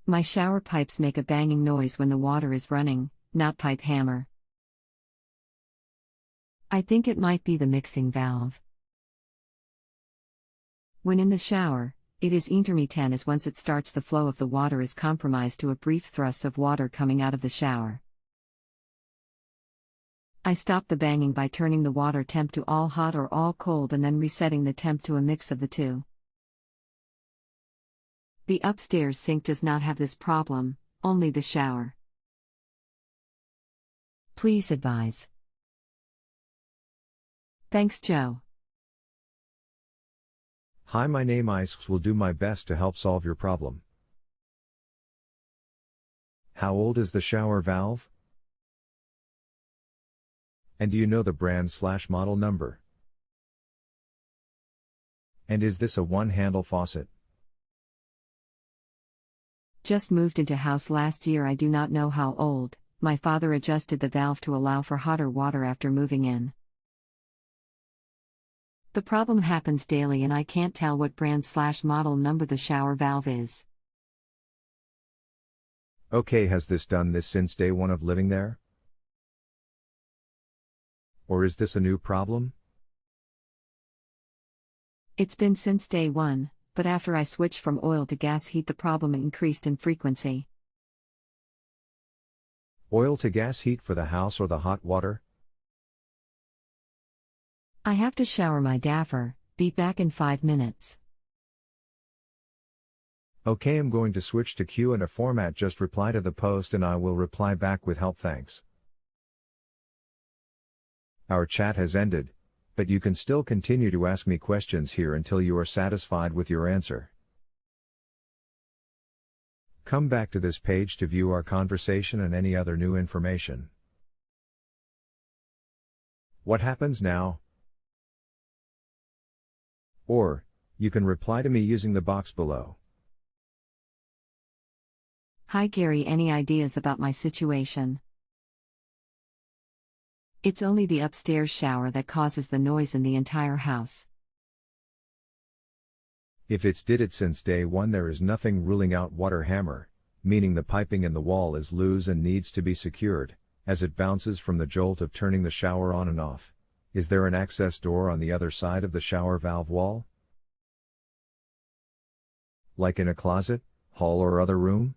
My shower pipes make a banging noise when the water is running, not pipe hammer. I think it might be the mixing valve. When in the shower, it is intermittent as once it starts the flow of the water is compromised to a brief thrust of water coming out of the shower. I stop the banging by turning the water temp to all hot or all cold and then resetting the temp to a mix of the two. The upstairs sink does not have this problem, only the shower. Please advise. Thanks, Joe. Hi, my name isXXXXX will do my best to help solve your problem. How old is the shower valve? And do you know the brand/model number? And is this a one-handle faucet? Just moved into house last year. I do not know how old. My father adjusted the valve to allow for hotter water after moving in. The problem happens daily and I can't tell what brand/model number the shower valve is. Okay, has this done this since day one of living there? Or is this a new problem? It's been since day one, but after I switched from oil to gas heat the problem increased in frequency. Oil to gas heat for the house or the hot water? I have to shower my daffer, be back in 5 minutes. Okay, I'm going to switch to Q&A format. Just reply to the post and I will reply back with help. Thanks. Our chat has ended, but you can still continue to ask me questions here until you are satisfied with your answer. Come back to this page to view our conversation and any other new information. What happens now? Or, you can reply to me using the box below. Hi Gary, any ideas about my situation? It's only the upstairs shower that causes the noise in the entire house. If it's did it since day one, there is nothing ruling out water hammer, meaning the piping in the wall is loose and needs to be secured, as it bounces from the jolt of turning the shower on and off. Is there an access door on the other side of the shower valve wall? Like in a closet, hall or other room?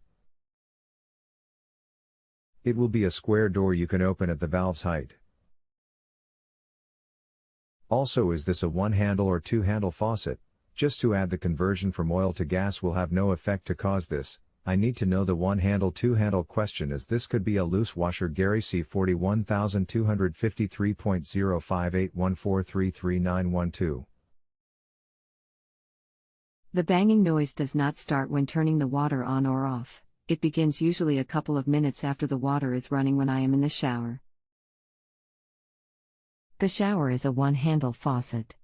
It will be a square door you can open at the valve's height. Also, is this a one-handle or two-handle faucet? Just to add, the conversion from oil to gas will have no effect to cause this. I need to know the one-handle two-handle question, as this could be a loose washer. Gary, C 41253.05814333912. The banging noise does not start when turning the water on or off. It begins usually a couple of minutes after the water is running when I am in the shower. The shower is a one-handle faucet.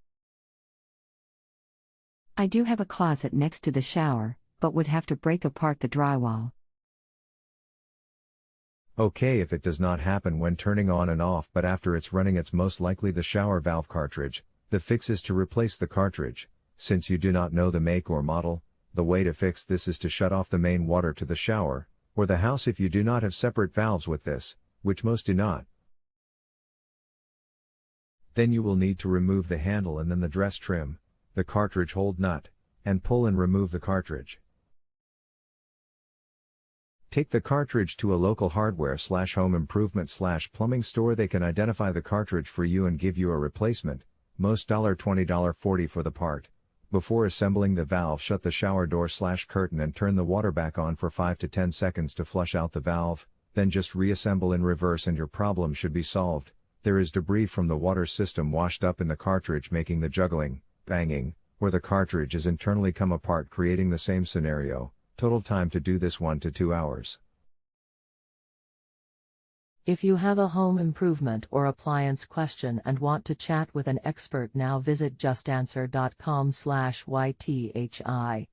I do have a closet next to the shower, but would have to break apart the drywall. Okay, if it does not happen when turning on and off but after it's running, it's most likely the shower valve cartridge. The fix is to replace the cartridge. Since you do not know the make or model, the way to fix this is to shut off the main water to the shower, or the house if you do not have separate valves with this, which most do not. Then you will need to remove the handle and then the dress trim, the cartridge hold nut, and pull and remove the cartridge. Take the cartridge to a local hardware/home improvement/plumbing store. They can identify the cartridge for you and give you a replacement, most $20, $40 for the part. Before assembling the valve, shut the shower door/curtain and turn the water back on for 5 to 10 seconds to flush out the valve, then just reassemble in reverse and your problem should be solved. There is debris from the water system washed up in the cartridge, making the juggling, banging, or the cartridge is internally come apart, creating the same scenario. Total time to do this 1 to 2 hours. If you have a home improvement or appliance question and want to chat with an expert now, visit justanswer.com/YTHI.